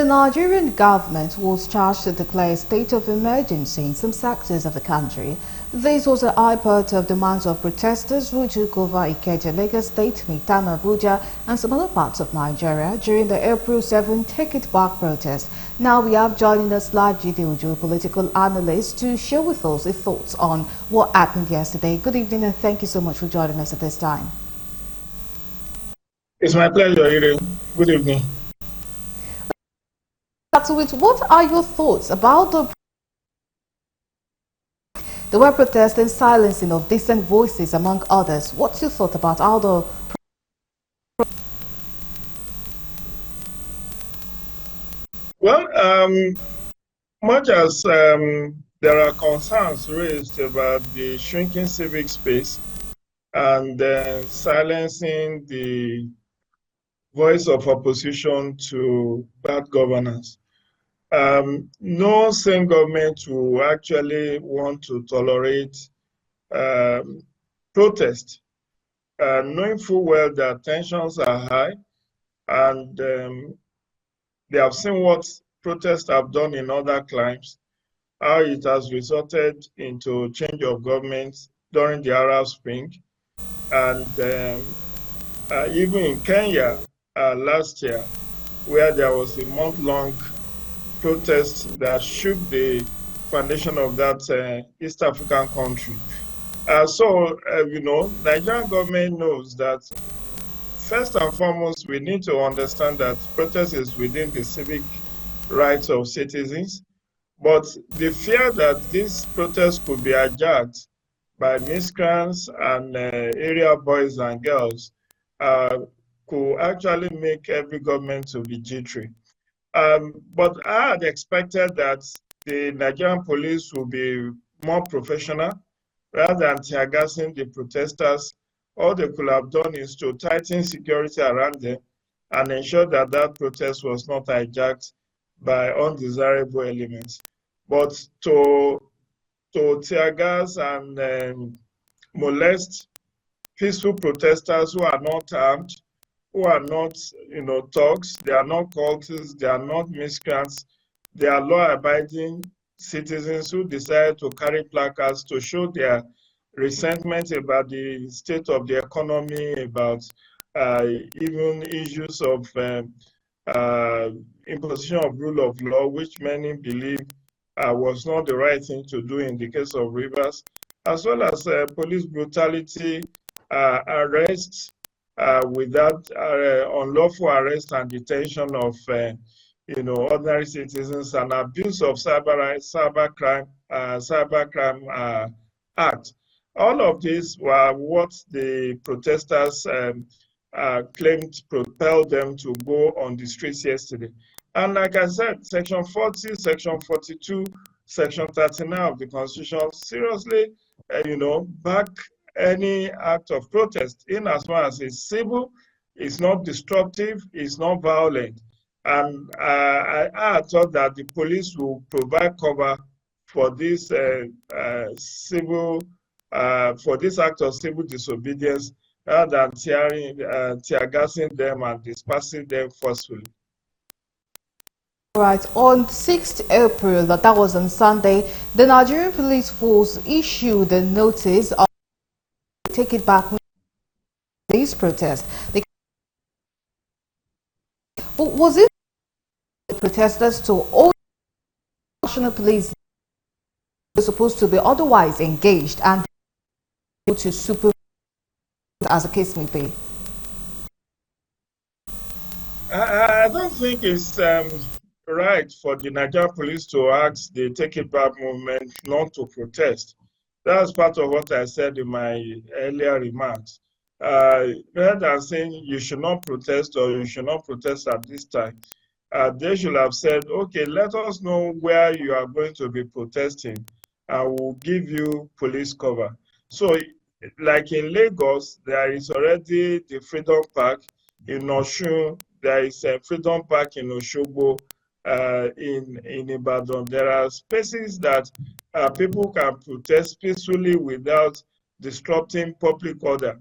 The Nigerian government was charged to declare a state of emergency in some sectors of the country. This was a high part of demands of protesters who took over Ikeja, Lagos State, Mitana, Abuja, and some other parts of Nigeria during the April 7 Take It Back protest. Now we have joining us live Jide, political analyst, to share with us his thoughts on what happened yesterday. Good evening and thank you so much for joining us at this time. It's my pleasure, Jide. Good evening. What are your thoughts about the were protest and silencing of decent voices, among others? What's your thought about how the... Well, much as there are concerns raised about the shrinking civic space and silencing the voice of opposition to bad governance, no sane government will actually want to tolerate protest, knowing full well that tensions are high, and they have seen what protests have done in other climes, how it has resulted into change of government during the Arab Spring, and even in Kenya last year, where there was a month-long protest that shook the foundation of that East African country. Nigerian government knows that first and foremost, we need to understand that protest is within the civic rights of citizens, but the fear that this protest could be hijacked by miscreants and area boys and girls could actually make every government to be jittery. But I had expected that the Nigerian police would be more professional rather than tear gassing the protesters. All they could have done is to tighten security around them and ensure that that protest was not hijacked by undesirable elements. But to tear gas and molest peaceful protesters who are not armed, who are not, thugs, they are not cultists, they are not miscreants, they are law-abiding citizens who decide to carry placards to show their resentment about the state of the economy, about even issues of imposition of rule of law, which many believe was not the right thing to do in the case of Rivers, as well as police brutality, arrests, without unlawful arrest and detention of ordinary citizens, and abuse of cybercrime act. All of these were what the protesters claimed propelled them to go on the streets yesterday. And like I said, Section 40, Section 42, Section 39 of the Constitution seriously, back any act of protest in as much as it's civil, it's not disruptive, it's not violent. And I thought that the police will provide cover for this for this act of civil disobedience rather than tear gassing them and dispersing them forcefully. Right, on 6th April, that was on Sunday, the Nigerian Police Force issued a notice of Take It Back this protest. But was it protesters to all national police were supposed to be otherwise engaged and to supervise as the case may be? I don't think it's right for the Nigerian police to ask the Take It Back movement not to protest. That's part of what I said in my earlier remarks. Rather than saying you should not protest or you should not protest at this time, they should have said, okay, let us know where you are going to be protesting and we'll give you police cover. So, like in Lagos, there is already the Freedom Park. In Osun, there is a Freedom Park in Osogbo, in Ibadan. There are spaces that people can protest peacefully without disrupting public order.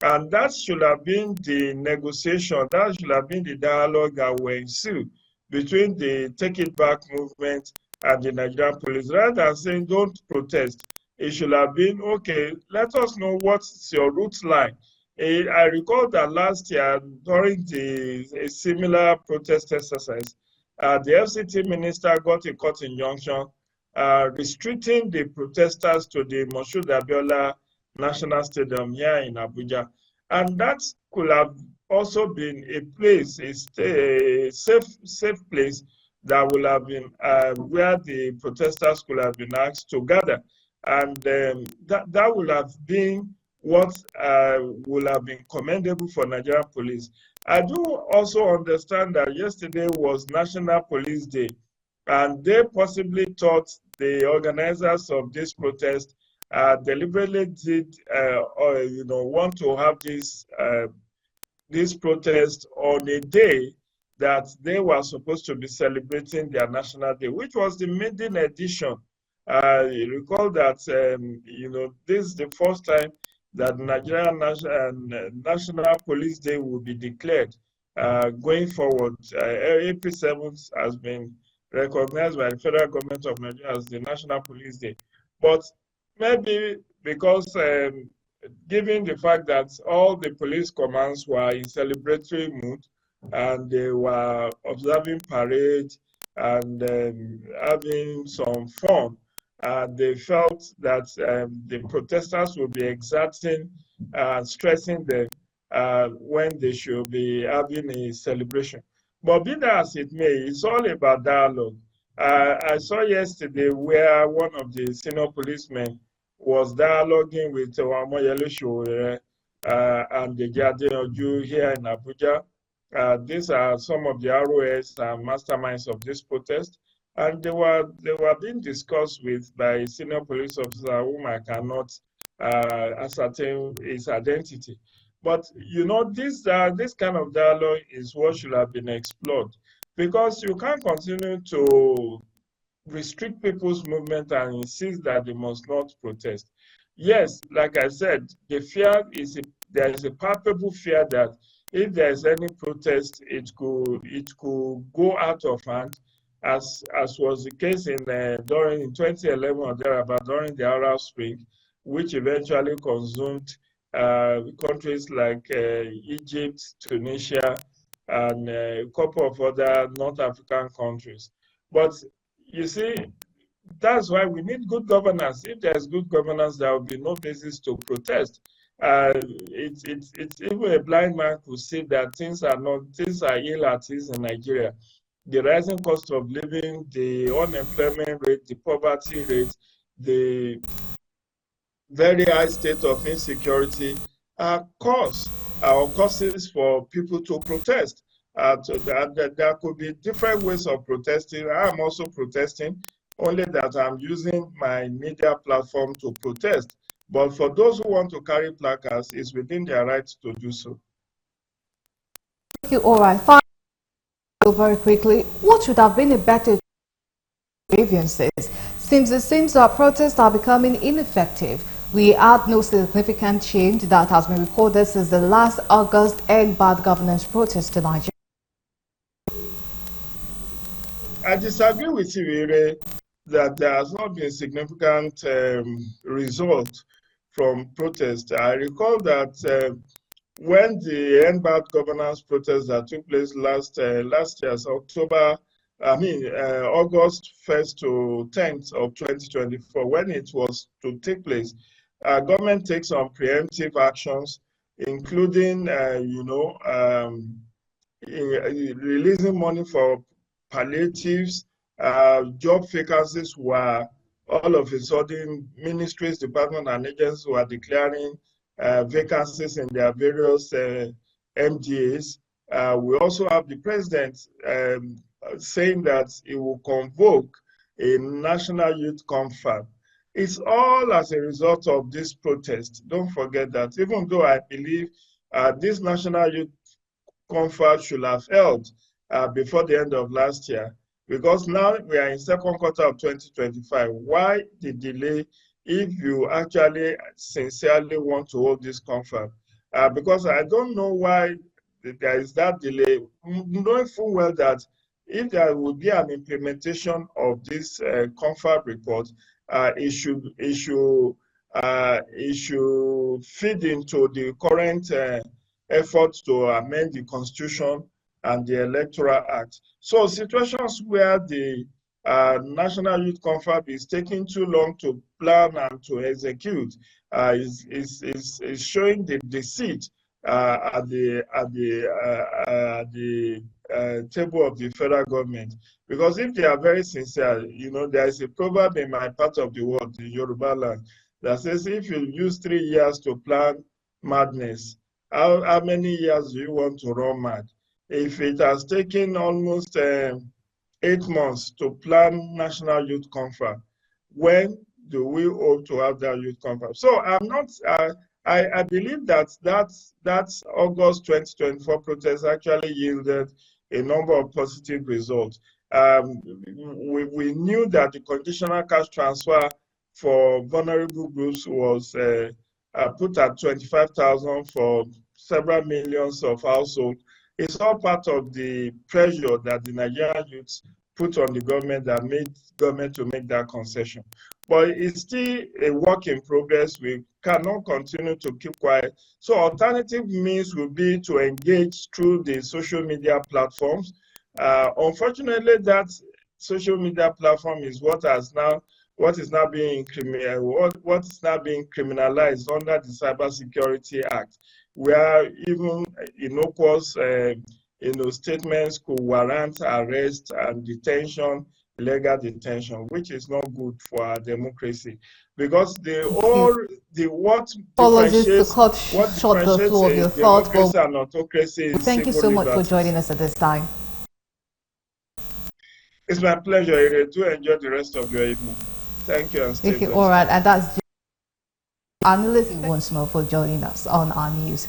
And that should have been the negotiation, that should have been the dialogue that will ensue between the Take It Back movement and the Nigerian police. Rather than saying don't protest, it should have been, okay, let us know what's your route line. I recall that last year during a similar protest exercise, the FCT minister got a court injunction restricting the protesters to the Moshood Abiola National Stadium here in Abuja. And that could have also been a place, a safe place that would have been where the protesters could have been asked to gather. And that would have been what would have been commendable for Nigerian police. I do also understand that yesterday was National Police Day, and they possibly thought the organizers of this protest deliberately did, want to have this protest on a day that they were supposed to be celebrating their National Day, which was the maiden edition. You recall that, this is the first time that Nigerian National Police Day will be declared. Going forward, April 7th has been recognized by the federal government of Nigeria as the National Police Day. But maybe because given the fact that all the police commands were in celebratory mood and they were observing parade and having some fun, they felt that the protesters would be exerting and stressing them when they should be having a celebration. But be that as it may, it's all about dialogue. I saw yesterday where one of the senior policemen was dialoguing with Wamoyele Sowore and the Jide here in Abuja. These are some of the ROS and masterminds of this protest, and they were being discussed with by a senior police officer whom I cannot ascertain his identity. But this kind of dialogue is what should have been explored, because you can't continue to restrict people's movement and insist that they must not protest. Yes, like I said, the fear is there is a palpable fear that if there is any protest, it could go out of hand, as was the case in during 2011 or thereabout, during the Arab Spring, which eventually consumed countries like Egypt, Tunisia, and a couple of other North African countries. But you see, that's why we need good governance. If there's good governance, there will be no basis to protest. It's even a blind man could see that things are ill at ease in Nigeria. The rising cost of living, the unemployment rate, the poverty rate, the very high state of insecurity are causes for people to protest. So there could be different ways of protesting. I'm also protesting, only that I'm using my media platform to protest. But for those who want to carry placards, it's within their rights to do so. Thank you. All right. Very quickly, what should have been a better grievances? It seems our protests are becoming ineffective. We had no significant change that has been recorded since the last August End Bad Governance protest in Nigeria. I disagree with you, Ire, that there has not been significant result from protest. I recall that when the End Bad Governance protest that took place last year's August 1st to 10th of 2024, when it was to take place, government takes some preemptive actions, including, releasing money for palliatives. Job vacancies were all of a sudden, ministries, departments, and agencies were declaring vacancies in their various MDAs. We also have the president saying that he will convoke a national youth conference. It's all as a result of this protest. Don't forget that, even though I believe this national youth conference should have held before the end of last year, because now we are in second quarter of 2025. Why the delay if you actually sincerely want to hold this conference? Because I don't know why there is that delay, knowing full well that if there would be an implementation of this confab report, it should feed into the current efforts to amend the Constitution and the Electoral Act. So situations where the National Youth Confab is taking too long to plan and to execute is showing the deceit at the table of the federal government. Because if they are very sincere, there is a proverb in my part of the world, the Yoruba land, that says if you use 3 years to plan madness, how many years do you want to run mad? If it has taken almost 8 months to plan National Youth Conference, when do we hope to have that youth conference? So I'm not. I believe that August 2024 protest actually yielded a number of positive results. We knew that the conditional cash transfer for vulnerable groups was put at 25,000 for several millions of households. It's all part of the pressure that the Nigerian youths put on the government that made government to make that concession. But it's still a work in progress. We cannot continue to keep quiet. So alternative means will be to engage through the social media platforms. Unfortunately, that social media platform is what is now being criminalized under the Cybersecurity Act, where even innocuous statements could warrant arrest and detention, illegal detention, which is not good for our democracy. Because what Apologies to differentiates cut short the flow of your thoughts, democracy but and autocracy is thank you civil so much for liberties. joining us at this time. It's my pleasure, Ire. Do enjoy the rest of your evening. Thank you and stay blessed. All right, and that's analyst once more for joining us on our news.